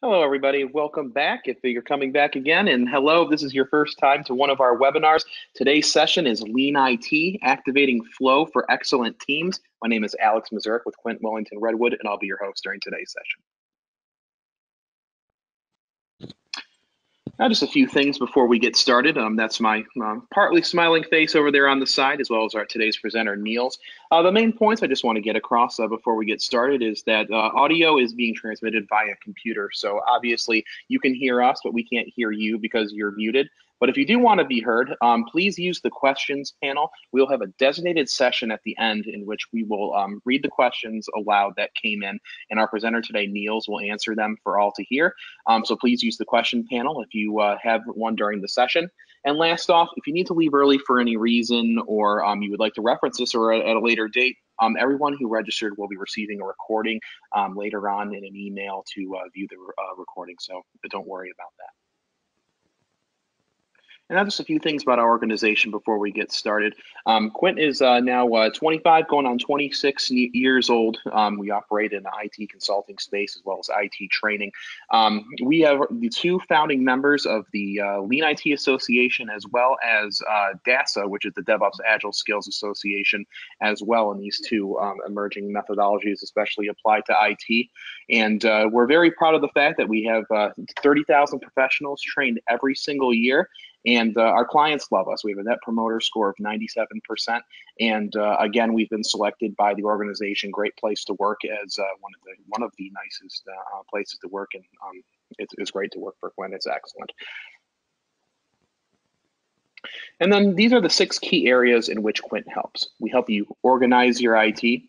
Hello, everybody. Welcome back if you're coming back again. And hello, if this is your first time to one of our webinars. Today's session is Lean IT, Activating Flow for Excellent Teams. My name is Alex Mazurk with Quint Wellington Redwood, and I'll be your host during today's session. Now, just a few things before we get started. That's my partly smiling face over there on the side, as well as our today's presenter, Niels. The main points I just want to get across before we get started is that audio is being transmitted via computer. So obviously you can hear us, but we can't hear you because you're muted. But if you do want to be heard, please use the questions panel. We'll have a designated session at the end in which we will read the questions aloud that came in, and our presenter today, Niels, will answer them for all to hear. So please use the question panel if you have one during the session. And last off, if you need to leave early for any reason, or you would like to reference this or at a later date, everyone who registered will be receiving a recording later on in an email to view the recording. So don't worry about that. And now just a few things about our organization before we get started. Quint is now 25, going on 26 years old. We operate in the IT consulting space as well as IT training. We have the two founding members of the Lean IT Association, as well as DASA, which is the DevOps Agile Skills Association, as well. And these two emerging methodologies especially apply to IT. And we're very proud of the fact that we have 30,000 professionals trained every single year. And our clients love us. We have a net promoter score of 97%. And again, we've been selected by the organization Great Place to Work as one of the nicest places to work. And it's great to work for Quint. It's excellent. And then these are the 6 key areas in which Quint helps. We help you organize your IT,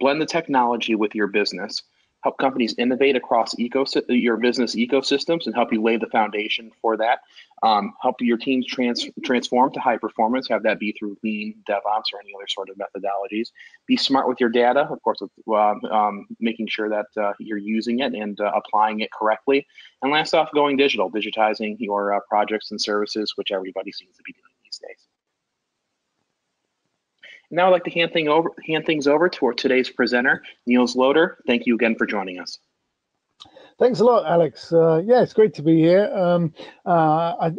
blend the technology with your business, help companies innovate across your business ecosystems and help you lay the foundation for that. Help your teams transform to high performance, have that be through Lean, DevOps, or any other sort of methodologies. Be smart with your data, of course, making sure that you're using it and applying it correctly. And last off, going digital, digitizing your projects and services, which everybody seems to be doing these days. Now I'd like to hand things over to our today's presenter, Niels Loader. Thank you again for joining us. Thanks a lot, Alex. Yeah, it's great to be here. I'd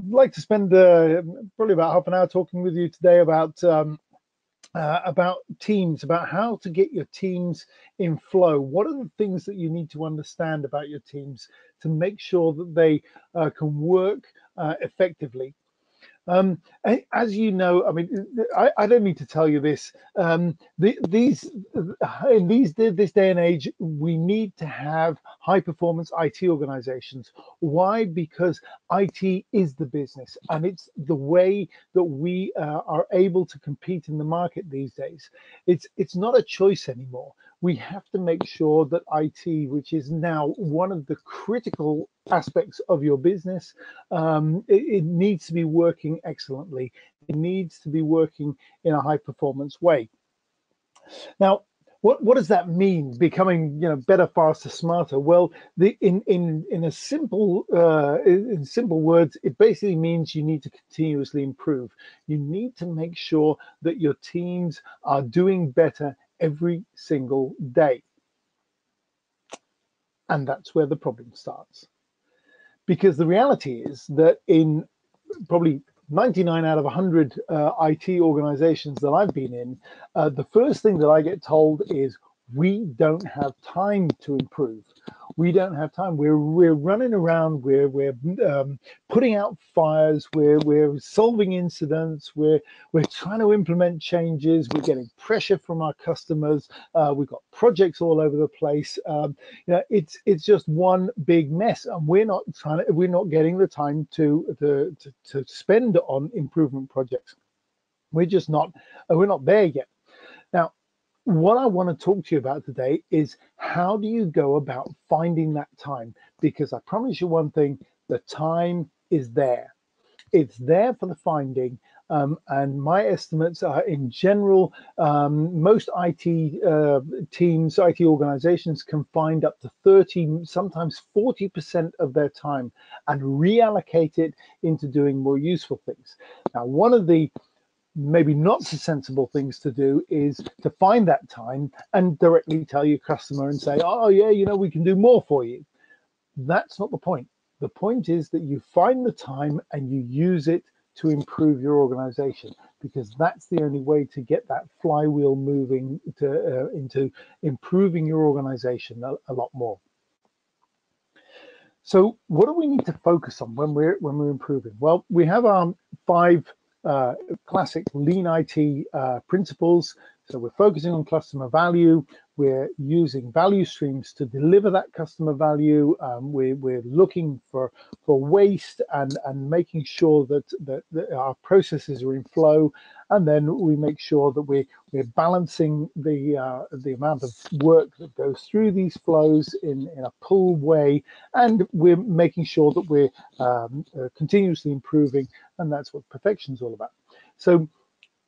like to spend probably about half an hour talking with you today about teams, about how to get your teams in flow. What are the things that you need to understand about your teams to make sure that they can work effectively? As you know, I mean, I don't need to tell you this. This day and age, we need to have high-performance IT organizations. Why? Because IT is the business, and it's the way that we are able to compete in the market these days. It's not a choice anymore. We have to make sure that IT, which is now one of the critical aspects of your business, it needs to be working excellently. It needs to be working in a high performance way. Now, what does that mean? Becoming, better, faster, smarter? Well, in simple words, it basically means you need to continuously improve. You need to make sure that your teams are doing better every single day. And that's where the problem starts. Because the reality is that in probably 99 out of 100 IT organizations that I've been in, the first thing that I get told is, we don't have time to improve. We don't have time. We're running around. We're putting out fires. We're solving incidents. We're trying to implement changes. We're getting pressure from our customers. We've got projects all over the place. It's just one big mess, and we're not getting the time to spend on improvement projects. We're not there yet. Now, what I want to talk to you about today is, how do you go about finding that time? Because I promise you one thing, the time is there. It's there for the finding. And my estimates are, in general, most IT teams, IT organizations can find up to 30, sometimes 40% of their time and reallocate it into doing more useful things. Now, one of the maybe not so sensible things to do is to find that time and directly tell your customer and say, oh yeah, we can do more for you. That's not the point. The point is that you find the time and you use it to improve your organization, because that's the only way to get that flywheel moving into improving your organization a lot more. So what do we need to focus on when we're improving? Well, we have our 5 classic lean IT principles. So we're focusing on customer value. We're using value streams to deliver that customer value. We're looking for waste and making sure that our processes are in flow. And then we make sure that we're balancing the amount of work that goes through these flows in a pull way, and we're making sure that we're continuously improving, and that's what perfection is all about. So,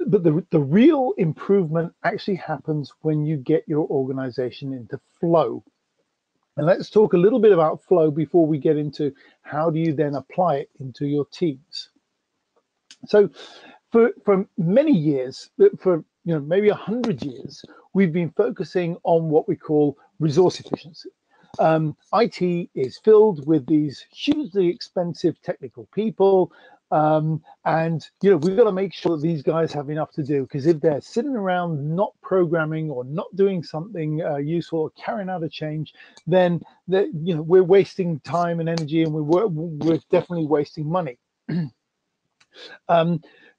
but the real improvement actually happens when you get your organization into flow. And let's talk a little bit about flow before we get into how do you then apply it into your teams. So for many years, for maybe 100 years, we've been focusing on what we call resource efficiency. IT is filled with these hugely expensive technical people, and we've got to make sure that these guys have enough to do, because if they're sitting around not programming or not doing something useful or carrying out a change, then we're wasting time and energy, and we're definitely wasting money.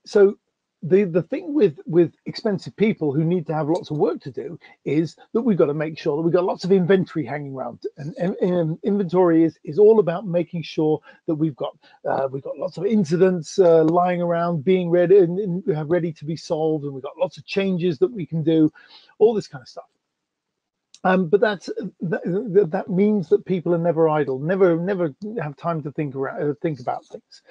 So the thing with expensive people who need to have lots of work to do is that we've got to make sure that we've got lots of inventory hanging around. And inventory is all about making sure that we've got lots of incidents lying around, being ready and ready to be solved, and we've got lots of changes that we can do, all this kind of stuff. But that means that people are never idle, never have time to think about things.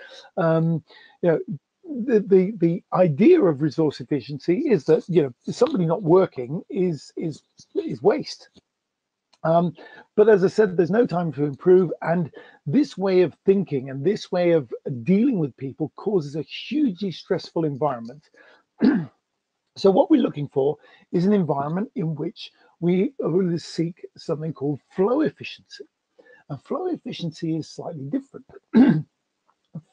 The idea of resource efficiency is that somebody not working is waste. But as I said, there's no time to improve, and this way of thinking and this way of dealing with people causes a hugely stressful environment. So what we're looking for is an environment in which we really seek something called flow efficiency. And flow efficiency is slightly different.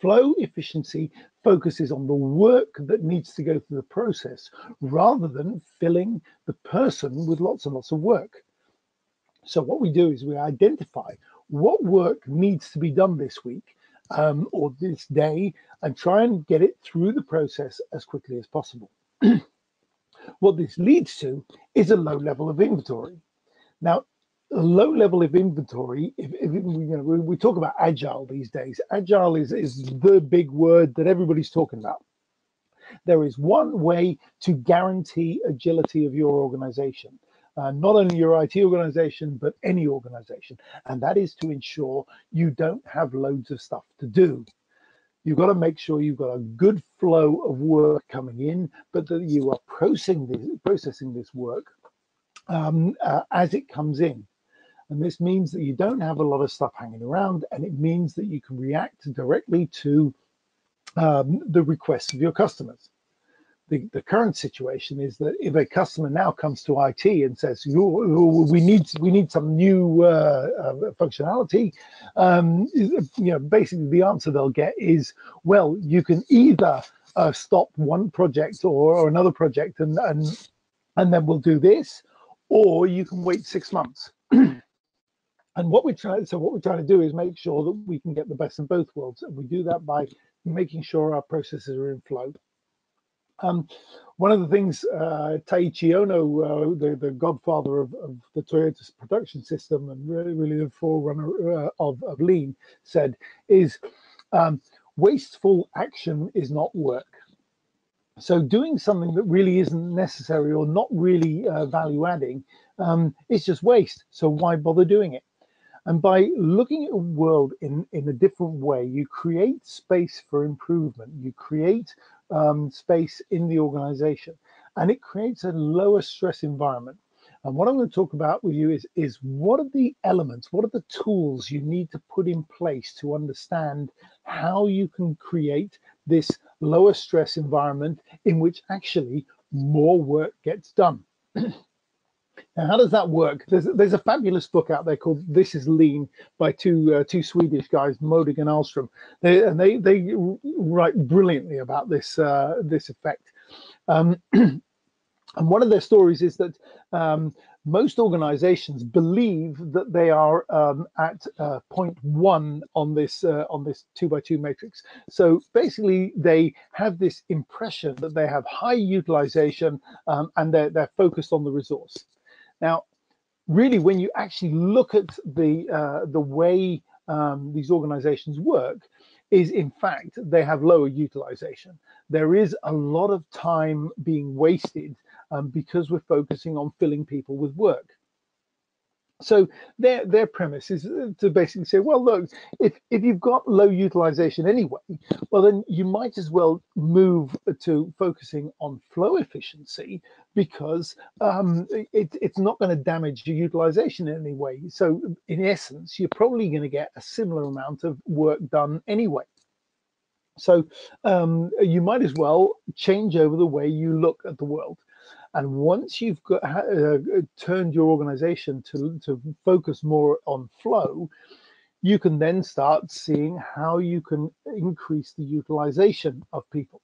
Flow efficiency focuses on the work that needs to go through the process rather than filling the person with lots and lots of work. So what we do is we identify what work needs to be done this week or this day, and try and get it through the process as quickly as possible. What this leads to is a low level of inventory. Now, a low level of inventory, we talk about agile these days. Agile is the big word that everybody's talking about. There is one way to guarantee agility of your organization, not only your IT organization, but any organization, and that is to ensure you don't have loads of stuff to do. You've got to make sure you've got a good flow of work coming in, but that you are processing this work as it comes in. And this means that you don't have a lot of stuff hanging around, and it means that you can react directly to the requests of your customers. The current situation is that if a customer now comes to IT and says, we need some new functionality, basically the answer they'll get is, well, you can either stop one project or another project and then we'll do this, or you can wait 6 months. And what we're trying to do is make sure that we can get the best of both worlds, and we do that by making sure our processes are in flow. One of the things Taiichi Ono, the godfather of the Toyota production system and really the forerunner of Lean, said is wasteful action is not work. So doing something that really isn't necessary or not really value adding is just waste. So why bother doing it? And by looking at a world in a different way, you create space for improvement. You create space in the organization, and it creates a lower stress environment. And what I'm going to talk about with you is what are the elements, what are the tools you need to put in place to understand how you can create this lower stress environment in which actually more work gets done. Now, how does that work? There's a fabulous book out there called "This Is Lean" by two Swedish guys, Modig and Ahlstrom. They write brilliantly about this effect. Um, and one of their stories is that most organizations believe that they are at point one on this 2x2 matrix. So basically, they have this impression that they have high utilization and they're focused on the resource. Now, really, when you actually look at the way these organizations work, is in fact they have lower utilization. There is a lot of time being wasted because we're focusing on filling people with work. So their premise is to basically say, well, look, if you've got low utilization anyway, well, then you might as well move to focusing on flow efficiency because it's not going to damage your utilization in any way. So in essence, you're probably going to get a similar amount of work done anyway. So you might as well change over the way you look at the world. And once you've turned your organization to focus more on flow, you can then start seeing how you can increase the utilization of people.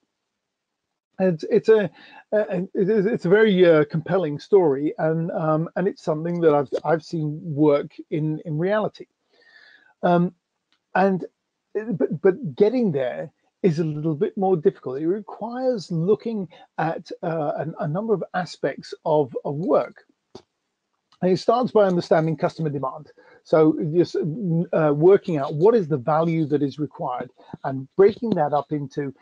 And it's a very compelling story, and it's something that I've seen work in reality. But getting there is a little bit more difficult. It requires looking at a number of aspects of work. And it starts by understanding customer demand. So just working out what is the value that is required and breaking that up into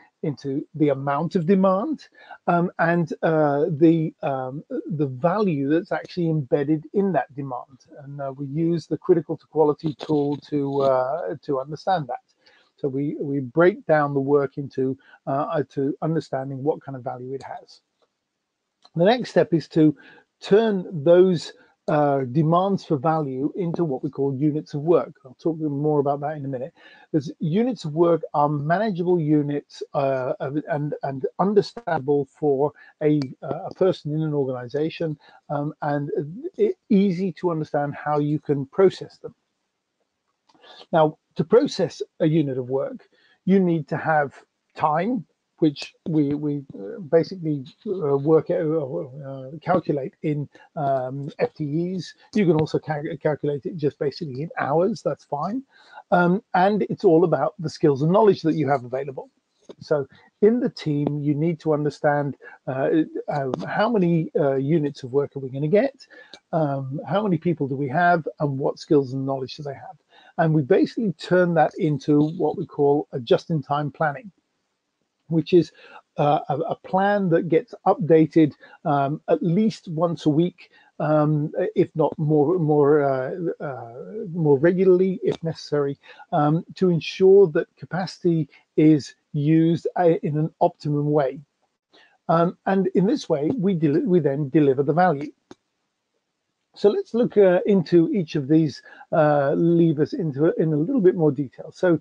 the amount of demand and the value that's actually embedded in that demand. And we use the critical to quality tool to understand that. So we break down the work into to understanding what kind of value it has. The next step is to turn those demands for value into what we call units of work. I'll talk more about that in a minute. Because units of work are manageable units and understandable for a person in an organization and easy to understand how you can process them. Now, to process a unit of work, you need to have time, which we basically work out, calculate in FTEs. You can also calculate it just basically in hours. That's fine. And it's all about the skills and knowledge that you have available. So in the team, you need to understand how many units of work are we going to get, how many people do we have, and what skills and knowledge do they have. And we basically turn that into what we call a just-in-time planning, which is a plan that gets updated at least once a week, if not more regularly, if necessary, to ensure that capacity is used in an optimum way. And in this way, we then deliver the value. So let's look into each of these levers in a little bit more detail. So,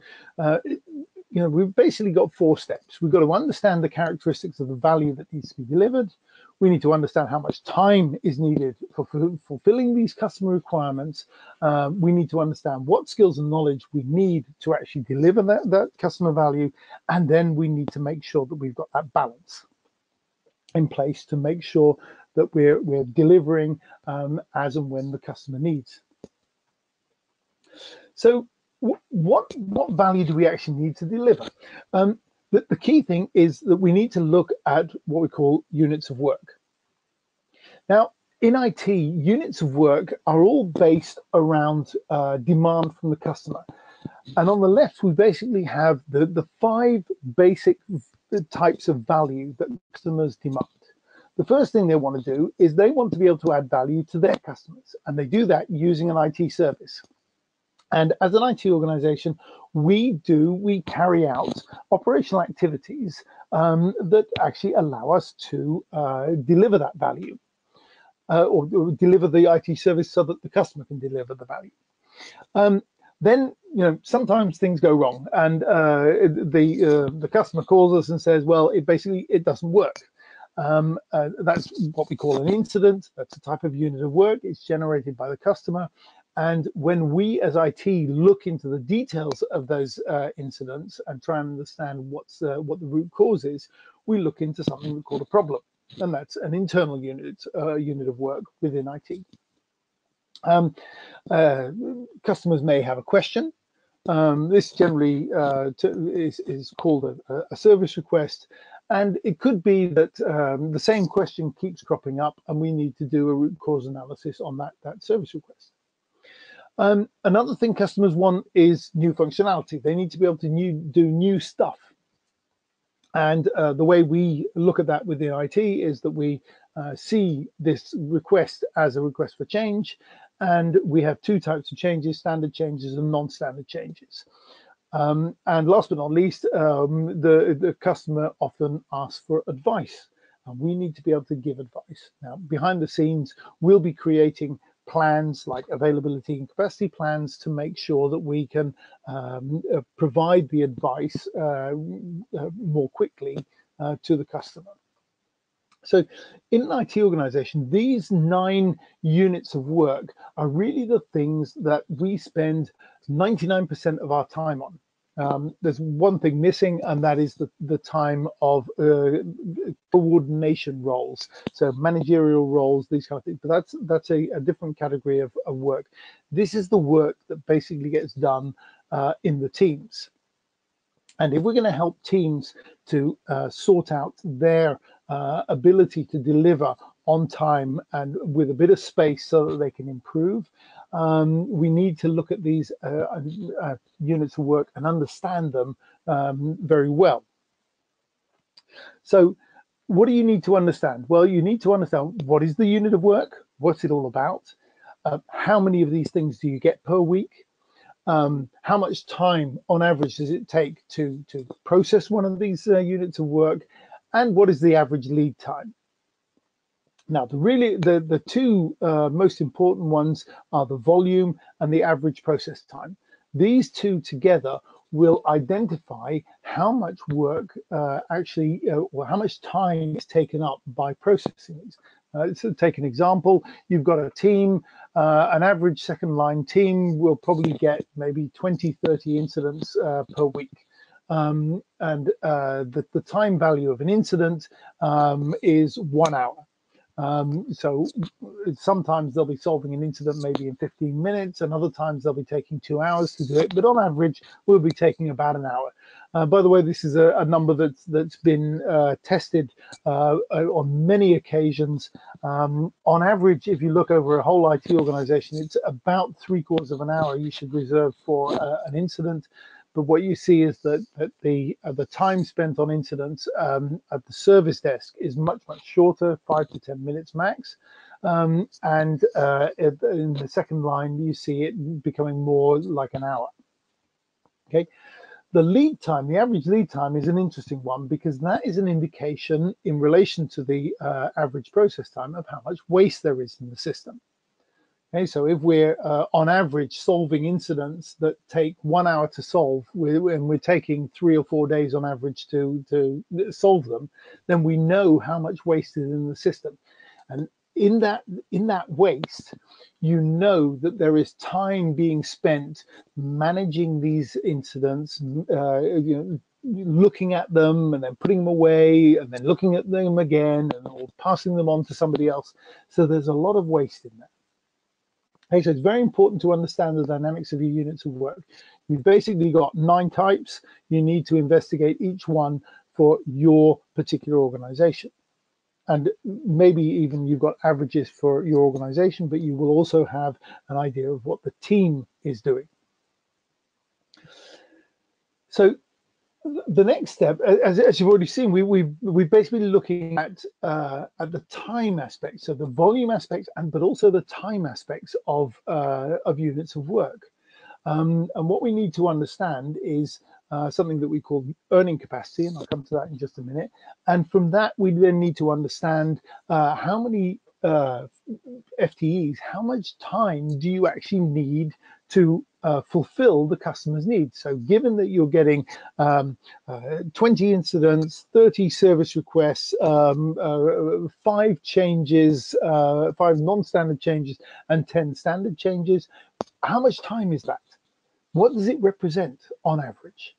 we've basically got 4 steps. We've got to understand the characteristics of the value that needs to be delivered. We need to understand how much time is needed for fulfilling these customer requirements. We need to understand what skills and knowledge we need to actually deliver that customer value. And then we need to make sure that we've got that balance in place to make sure that we're delivering as and when the customer needs. So what value do we actually need to deliver? The key thing is that we need to look at what we call units of work. Now, in IT, units of work are all based around demand from the customer. And on the left, we basically have the 5 basic types of value that customers demand. The first thing they want to do is they want to be able to add value to their customers, and they do that using an IT service. And as an IT organization, we carry out operational activities that actually allow us to deliver that value or deliver the IT service so that the customer can deliver the value. Then, sometimes things go wrong, and the customer calls us and says, well, it doesn't work. That's what we call an incident. That's a type of unit of work. It's generated by the customer. And when we as IT look into the details of those incidents and try and understand what the root cause is, we look into something we call a problem. And that's an internal unit of work within IT. Customers may have a question. This generally is called a service request. And it could be that the same question keeps cropping up and we need to do a root cause analysis on that service request. Another thing customers want is new functionality. They need to be able to do new stuff. And the way we look at that within IT is that we see this request as a request for change. And we have two types of changes, standard changes and non-standard changes. And last but not least, the customer often asks for advice. And we need to be able to give advice. Now, behind the scenes, we'll be creating plans like availability and capacity plans to make sure that we can provide the advice more quickly to the customer. So in an IT organization, these 9 units of work are really the things that we spend 99% of our time on. There's one thing missing, and that is the time of coordination roles, so managerial roles, these kind of things. But that's a different category of work. This is the work that basically gets done in the teams. And if we're going to help teams to sort out their ability to deliver on time and with a bit of space so that they can improve, we need to look at these units of work and understand them very well. So what do you need to understand? Well, you need to understand what is the unit of work, what's it all about, how many of these things do you get per week, how much time on average does it take to process one of these units of work, and what is the average lead time? Now, the two most important ones are the volume and the average process time. These two together will identify how much work or how much time is taken up by processing these. So take an example, you've got a team, an average second line team will probably get maybe 20, 30 incidents per week. And the time value of an incident is 1 hour. So sometimes they'll be solving an incident maybe in 15 minutes, and other times they'll be taking 2 hours to do it. But on average, we'll be taking about an hour. By the way, this is a number that's been tested on many occasions. On average, if you look over a whole IT organization, it's about 3/4 of an hour you should reserve for an incident. But what you see is that the time spent on incidents at the service desk is much shorter, 5 to 10 minutes max. And in the second line, you see it becoming more like an hour. Okay. The lead time, the average lead time, is an interesting one because that is an indication in relation to the average process time of how much waste there is in the system. Okay, so if we're on average solving incidents that take 1 hour to solve, and we're taking 3 or 4 days on average to solve them, then we know how much waste is in the system. And in that waste, you know that there is time being spent managing these incidents, looking at them and then putting them away and then looking at them again or passing them on to somebody else. So there's a lot of waste in that. Okay, so it's very important to understand the dynamics of your units of work. You've basically got 9 types. You need to investigate each one for your particular organization. And maybe even you've got averages for your organization, but you will also have an idea of what the team is doing. So the next step, as you've already seen, we're basically looking at the time aspects, so the volume aspects, but also the time aspects of units of work. And what we need to understand is something that we call earning capacity, and I'll come to that in just a minute. And from that, we then need to understand how many FTEs, how much time do you actually need to fulfill the customer's needs. So given that you're getting 20 incidents, 30 service requests, 5 changes, 5 non-standard changes, and 10 standard changes, how much time is that? What does it represent on average?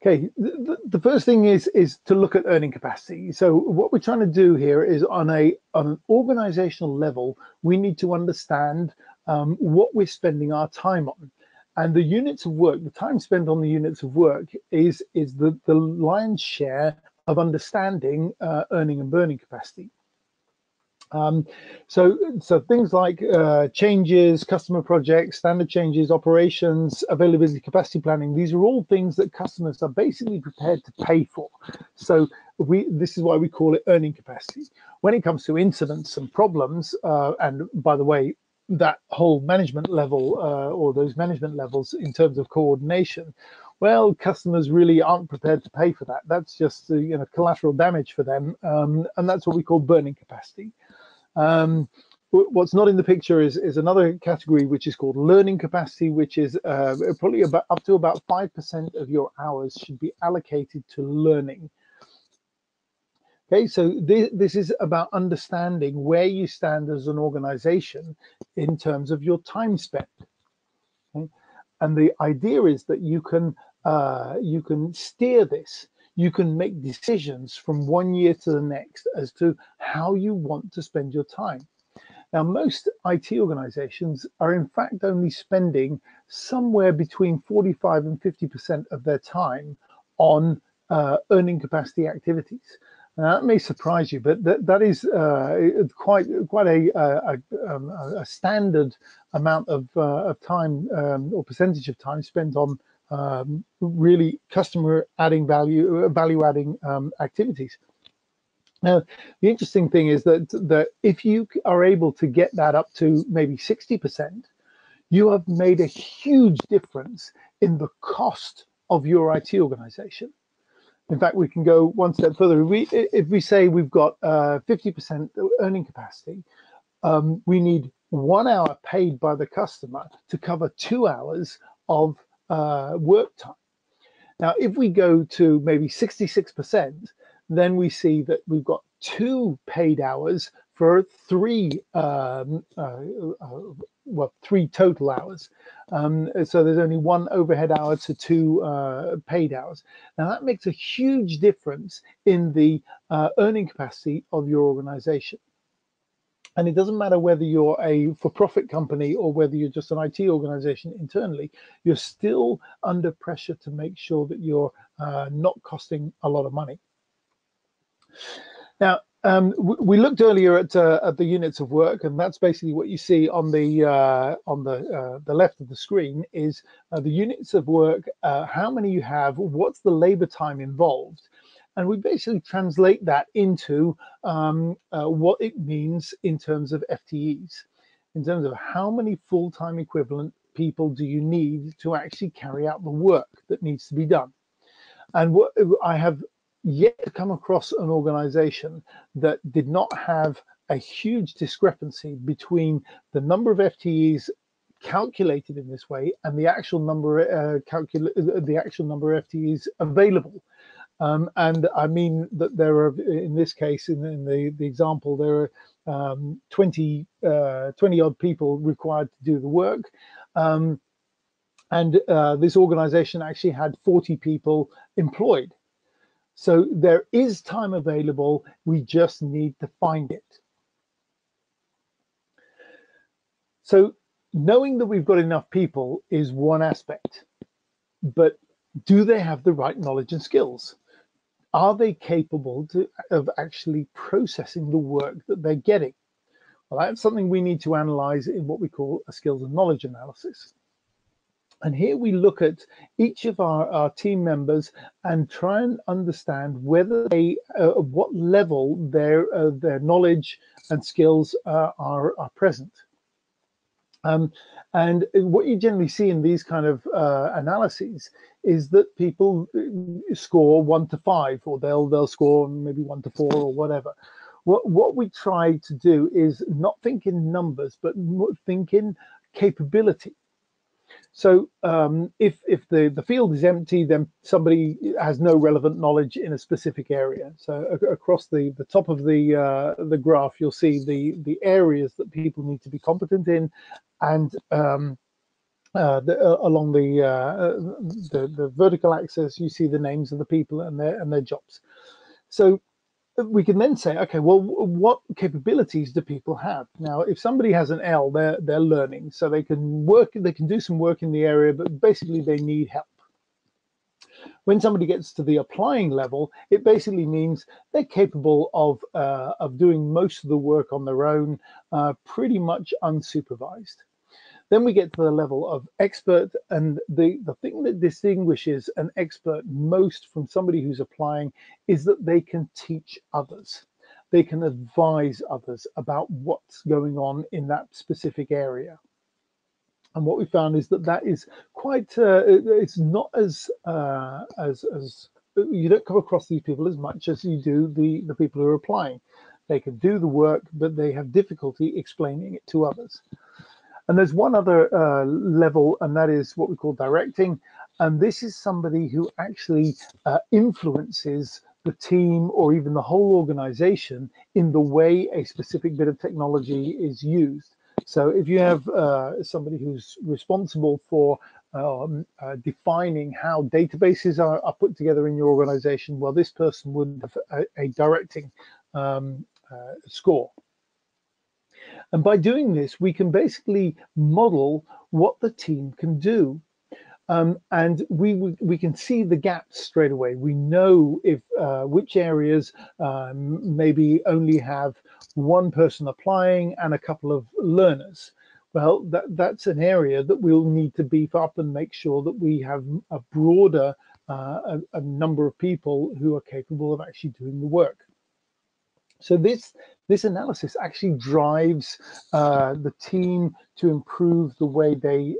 Okay, the first thing is to look at earning capacity. So what we're trying to do here is on an organizational level, we need to understand what we're spending our time on. And the units of work, the time spent on the units of work is the lion's share of understanding earning and burning capacity. So things like changes, customer projects, standard changes, operations, availability, capacity planning, these are all things that customers are basically prepared to pay for. So this is why we call it earning capacity. When it comes to incidents and problems, and by the way, that whole management level or those management levels in terms of coordination, well, customers really aren't prepared to pay for that. That's just collateral damage for them, and that's what we call burning capacity. What's not in the picture is another category which is called learning capacity, which is probably up to about 5% of your hours should be allocated to learning. Okay, so this is about understanding where you stand as an organization in terms of your time spent. Okay? And the idea is that you can steer this. You can make decisions from one year to the next as to how you want to spend your time. Now, most IT organizations are in fact only spending somewhere between 45 and 50% of their time on earning capacity activities. Now, that may surprise you, but that is quite a standard amount of time or percentage of time spent on really customer adding value adding activities. Now, the interesting thing is that if you are able to get that up to maybe 60%, you have made a huge difference in the cost of your IT organization. In fact, we can go one step further. If we say we've got 50% earning capacity, we need 1 hour paid by the customer to cover 2 hours of work time. Now, if we go to maybe 66%, then we see that we've got 2 paid hours for 3 3 total hours. So there's only 1 overhead hour to 2 paid hours. Now that makes a huge difference in the earning capacity of your organization. And it doesn't matter whether you're a for-profit company or whether you're just an IT organization internally, you're still under pressure to make sure that you're not costing a lot of money. Now, we looked earlier at the units of work, and that's basically what you see on the left of the screen is the units of work, how many you have, what's the labor time involved, and we basically translate that into what it means in terms of FTEs, in terms of how many full-time equivalent people do you need to actually carry out the work that needs to be done. And what I have yet to come across an organization that did not have a huge discrepancy between the number of FTEs calculated in this way and the actual number of FTEs available. And I mean that there are, in this case, in the example, there are 20 odd people required to do the work. And this organization actually had 40 people employed. So there is time available, we just need to find it. So knowing that we've got enough people is one aspect, but do they have the right knowledge and skills? Are they capable of actually processing the work that they're getting? Well, that's something we need to analyze in what we call a skills and knowledge analysis. And here we look at each of our team members and try and understand whether they, at what level their knowledge and skills are present. And what you generally see in these kind of analyses is that people score 1 to 5, or they'll score maybe 1 to 4 or whatever. What we try to do is not think in numbers, but think in capability. So if the field is empty, then somebody has no relevant knowledge in a specific area. So across the top of the graph, you'll see the areas that people need to be competent in, and along the vertical axis, you see the names of the people and their jobs. So we can then say, okay, well, what capabilities do people have? Now, if somebody has an L, they're learning, so they can do some work in the area, but basically they need help. When somebody gets to the applying level, it basically means they're capable of doing most of the work on their own, pretty much unsupervised. Then we get to the level of expert, and the thing that distinguishes an expert most from somebody who's applying is that they can teach others. They can advise others about what's going on in that specific area. And what we found is that is quite, it's not as you don't come across these people as much as you do the people who are applying. They can do the work, but they have difficulty explaining it to others. And there's one other level, and that is what we call directing. And this is somebody who actually influences the team or even the whole organization in the way a specific bit of technology is used. So if you have somebody who's responsible for defining how databases are put together in your organization, well, this person would have a directing score. And by doing this, we can basically model what the team can do. And we can see the gaps straight away. We know if which areas maybe only have one person applying and a couple of learners. Well, that's an area that we'll need to beef up and make sure that we have a broader a number of people who are capable of actually doing the work. So this analysis actually drives the team to improve the way they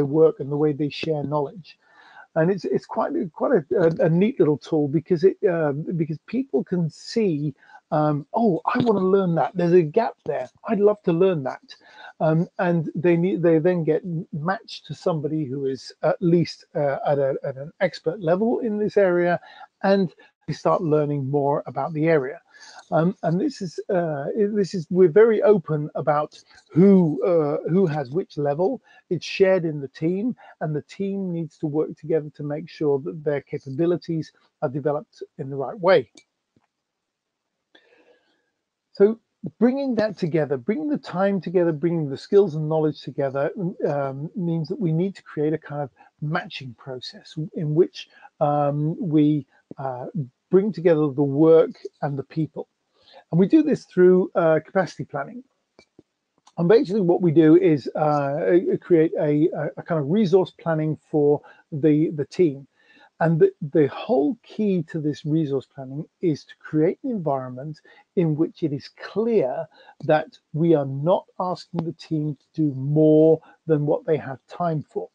work and the way they share knowledge, and it's quite a neat little tool because because people can see, oh, I want to learn that. There's a gap there. I'd love to learn that, and they then get matched to somebody who is at least at an expert level in this area, and they start learning more about the area. And this is we're very open about who has which level. It's shared in the team, and the team needs to work together to make sure that their capabilities are developed in the right way. So bringing that together, bringing the time together, bringing the skills and knowledge together means that we need to create a kind of matching process in which we bring together the work and the people. And we do this through capacity planning. And basically what we do is create a kind of resource planning for the team. And the whole key to this resource planning is to create an environment in which it is clear that we are not asking the team to do more than what they have time for.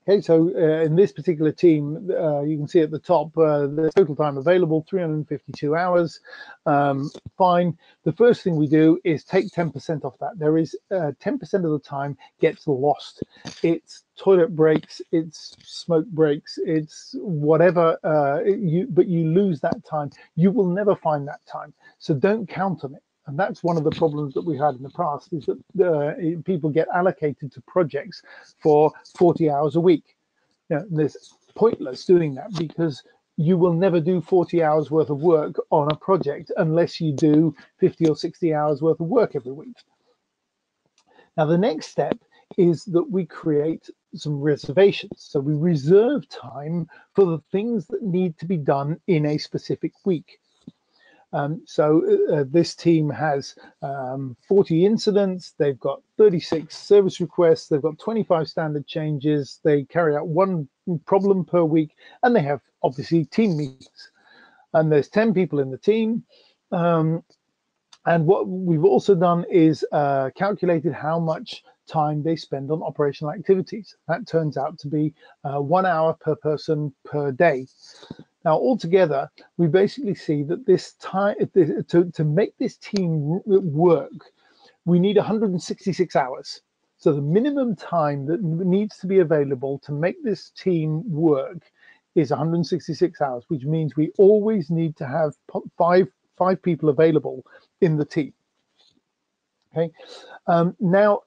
Okay, so in this particular team, you can see at the top, the total time available, 352 hours. Fine. The first thing we do is take 10% off that. There is 10% of the time gets lost. It's toilet breaks, it's smoke breaks, it's whatever, but you lose that time. You will never find that time. So don't count on it. And that's one of the problems that we had in the past, is that people get allocated to projects for 40 hours a week. It's pointless doing that, because you will never do 40 hours worth of work on a project unless you do 50 or 60 hours worth of work every week. Now, the next step is that we create some reservations. So we reserve time for the things that need to be done in a specific week. So this team has 40 incidents, they've got 36 service requests, they've got 25 standard changes, they carry out one problem per week, and they have obviously team meetings. And there's 10 people in the team. And what we've also done is calculated how much time they spend on operational activities. That turns out to be 1 hour per person per day. Now, altogether, we basically see that this time to make this team work, we need 166 hours. So the minimum time that needs to be available to make this team work is 166 hours, which means we always need to have five people available in the team. Okay. Now,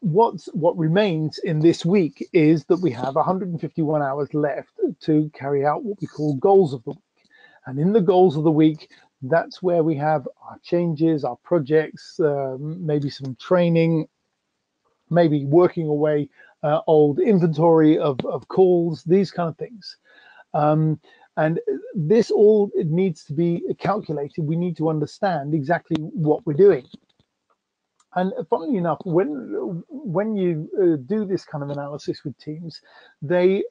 what remains in this week is that we have 151 hours left to carry out what we call goals of the week. And in the goals of the week, that's where we have our changes, our projects, maybe some training, maybe working away old inventory of calls, these kind of things. And this all needs to be calculated. We need to understand exactly what we're doing. And funnily enough, when you do this kind of analysis with teams, they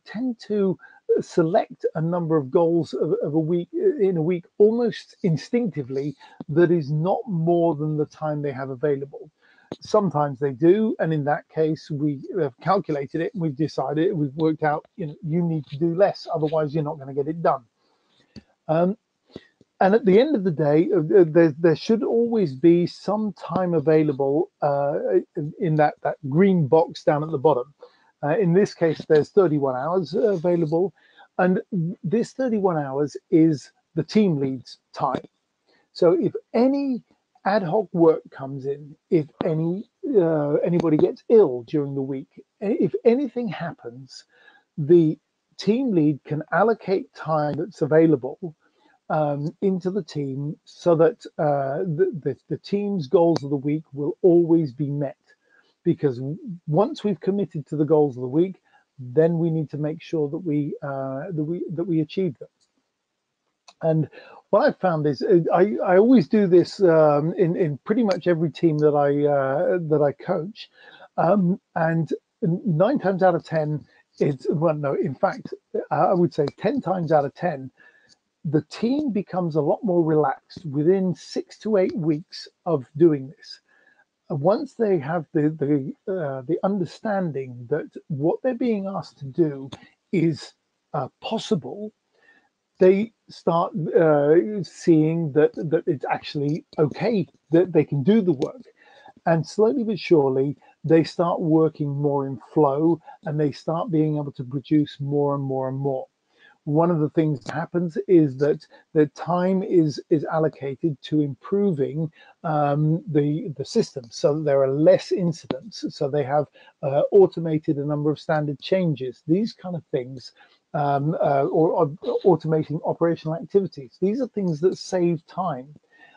tend to select a number of goals of a week in a week almost instinctively that is not more than the time they have available. Sometimes they do, and in that case, we have calculated it. We've decided, we've worked out, you need to do less, otherwise you're not going to get it done. And at the end of the day, there should always be some time available in that green box down at the bottom. In this case, there's 31 hours available. And this 31 hours is the team lead's time. So if any ad hoc work comes in, if anybody gets ill during the week, if anything happens, the team lead can allocate time that's available into the team so that the team's goals of the week will always be met. Because once we've committed to the goals of the week, then we need to make sure that we achieve them. And what I've found is I always do this in pretty much every team that I coach, and 9 times out of 10, it's no, in fact, I would say 10 times out of 10, the team becomes a lot more relaxed within 6 to 8 weeks of doing this. Once they have the understanding that what they're being asked to do is possible, they start seeing that it's actually okay, that they can do the work. And slowly but surely, they start working more in flow, and they start being able to produce more and more and more. One of the things that happens is that the time is allocated to improving the system, so that there are less incidents. So they have automated a number of standard changes, these kind of things, or automating operational activities. These are things that save time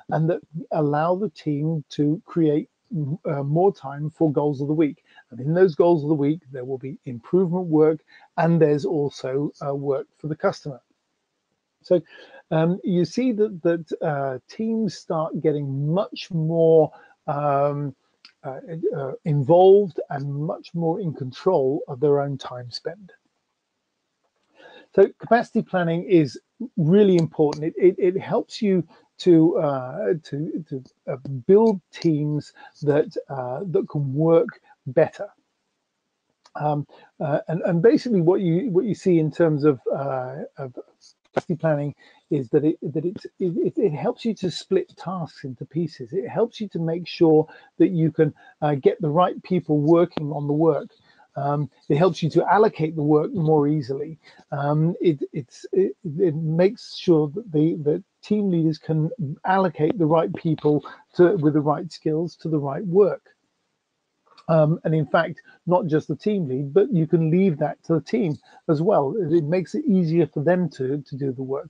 and that allow the team to create more time for goals of the week. And in those goals of the week, there will be improvement work, and there's also work for the customer. So you see that teams start getting much more involved and much more in control of their own time spent. So capacity planning is really important. It helps you to build teams that can work better. And basically, what you see in terms of capacity planning is that it helps you to split tasks into pieces. It helps you to make sure that you can get the right people working on the work. It helps you to allocate the work more easily. It makes sure that the team leaders can allocate the right people with the right skills to the right work. And in fact, not just the team lead, but you can leave that to the team as well. It makes it easier for them to do the work.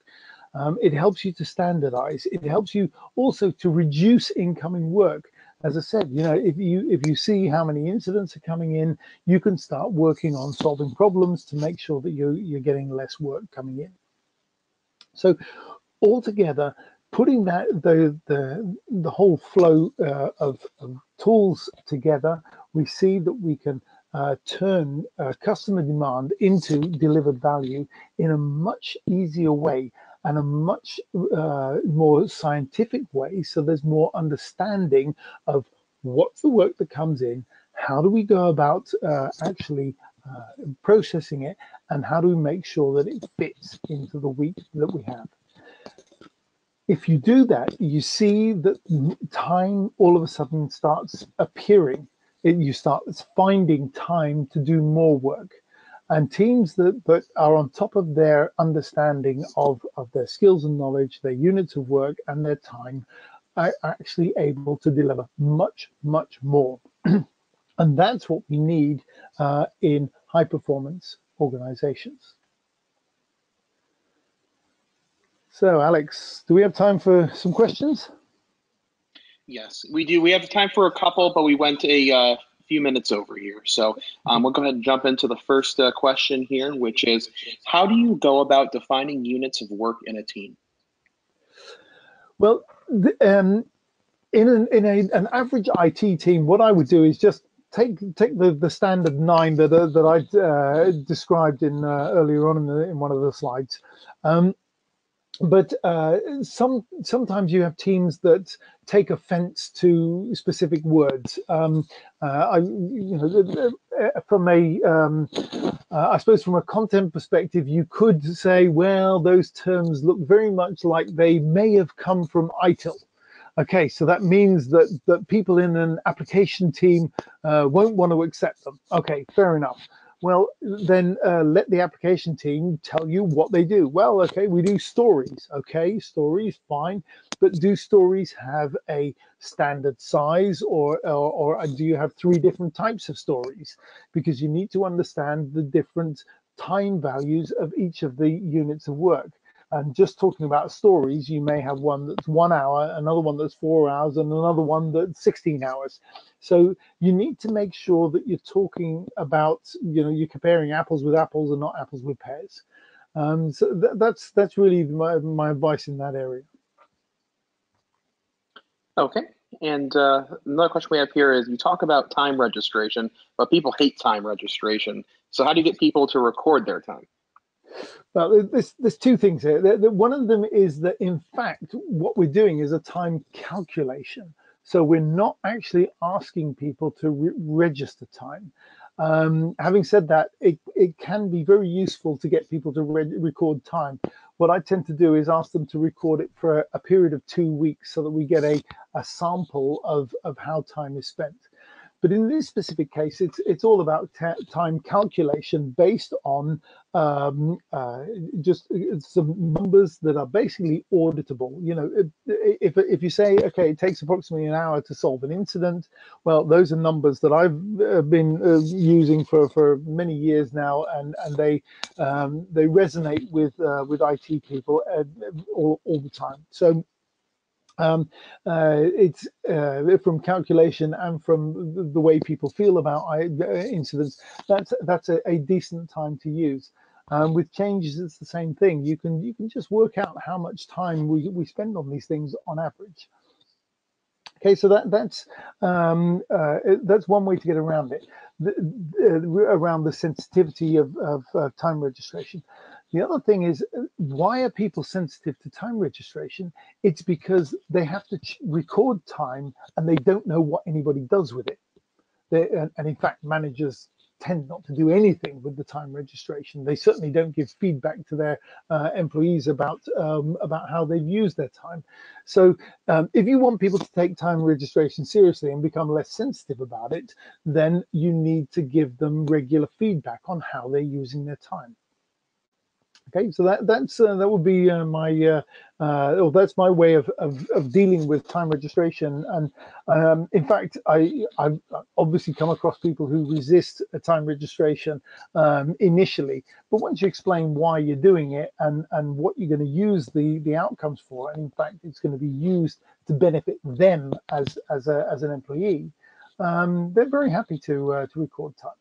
It helps you to standardize. It helps you also to reduce incoming work. As I said, if you see how many incidents are coming in, you can start working on solving problems to make sure that you're getting less work coming in. So altogether, putting the whole flow of tools together, we see that we can turn customer demand into delivered value in a much easier way and a much more scientific way. So there's more understanding of what's the work that comes in, how do we go about actually processing it, and how do we make sure that it fits into the week that we have. If you do that, you see that time all of a sudden starts appearing. You start finding time to do more work. And teams that are on top of their understanding of their skills and knowledge, their units of work and their time, are actually able to deliver much, much more. And that's what we need in high performance organizations. So, Alex, do we have time for some questions? Yes, we do. We have time for a couple, but we went a few minutes over here. So we'll go ahead and jump into the first question here, which is, how do you go about defining units of work in a team? Well, in an average IT team, what I would do is just take the standard 9 that I described in earlier on in one of the slides. But sometimes you have teams that take offense to specific words. I suppose from a content perspective, you could say, well, those terms look very much like they may have come from ITIL. Okay, so that means that people in an application team won't want to accept them. Okay, fair enough. Well, then let the application team tell you what they do. Well, okay, we do stories. Okay, stories, fine. But do stories have a standard size, or do you have 3 different types of stories? Because you need to understand the different time values of each of the units of work. And just talking about stories, you may have one that's 1 hour, another one that's 4 hours, and another one that's 16 hours. So you need to make sure that you're talking about, you're comparing apples with apples and not apples with pears. So that's really my advice in that area. Okay. And another question we have here is, you talk about time registration, but people hate time registration. So how do you get people to record their time? Well, there's 2 things here. One of them is that, in fact, what we're doing is a time calculation. So we're not actually asking people to register time. Having said that, it can be very useful to get people to record time. What I tend to do is ask them to record it for a period of 2 weeks so that we get a sample of how time is spent. But in this specific case, it's all about time calculation based on just some numbers that are basically auditable. If you say, okay, it takes approximately an hour to solve an incident, well, those are numbers that I've been using for many years now, and they resonate with IT people all the time. So. It's from calculation and from the way people feel about incidents. That's a decent time to use. With changes, it's the same thing. You can just work out how much time we spend on these things on average. Okay, so that's one way to get around it, around the sensitivity of time registration. The other thing is, why are people sensitive to time registration? It's because they have to record time and they don't know what anybody does with it. And in fact, managers tend not to do anything with the time registration. They certainly don't give feedback to their employees about how they've used their time. So if you want people to take time registration seriously and become less sensitive about it, then you need to give them regular feedback on how they're using their time. Okay, so that would be that's my way of dealing with time registration. And in fact, I've obviously come across people who resist a time registration initially, but once you explain why you're doing it and what you're going to use the outcomes for, and in fact, it's going to be used to benefit them as an employee, they're very happy to record time.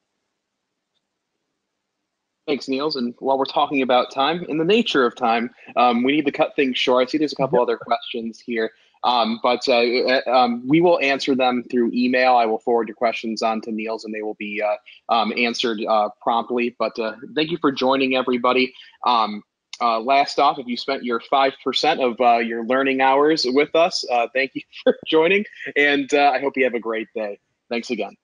Thanks, Niels. And while we're talking about time and the nature of time, we need to cut things short. I see there's a couple other questions here, but we will answer them through email. I will forward your questions on to Niels, and they will be answered promptly. But thank you for joining, everybody. Last off, if you spent your 5% of your learning hours with us, thank you for joining, and I hope you have a great day. Thanks again.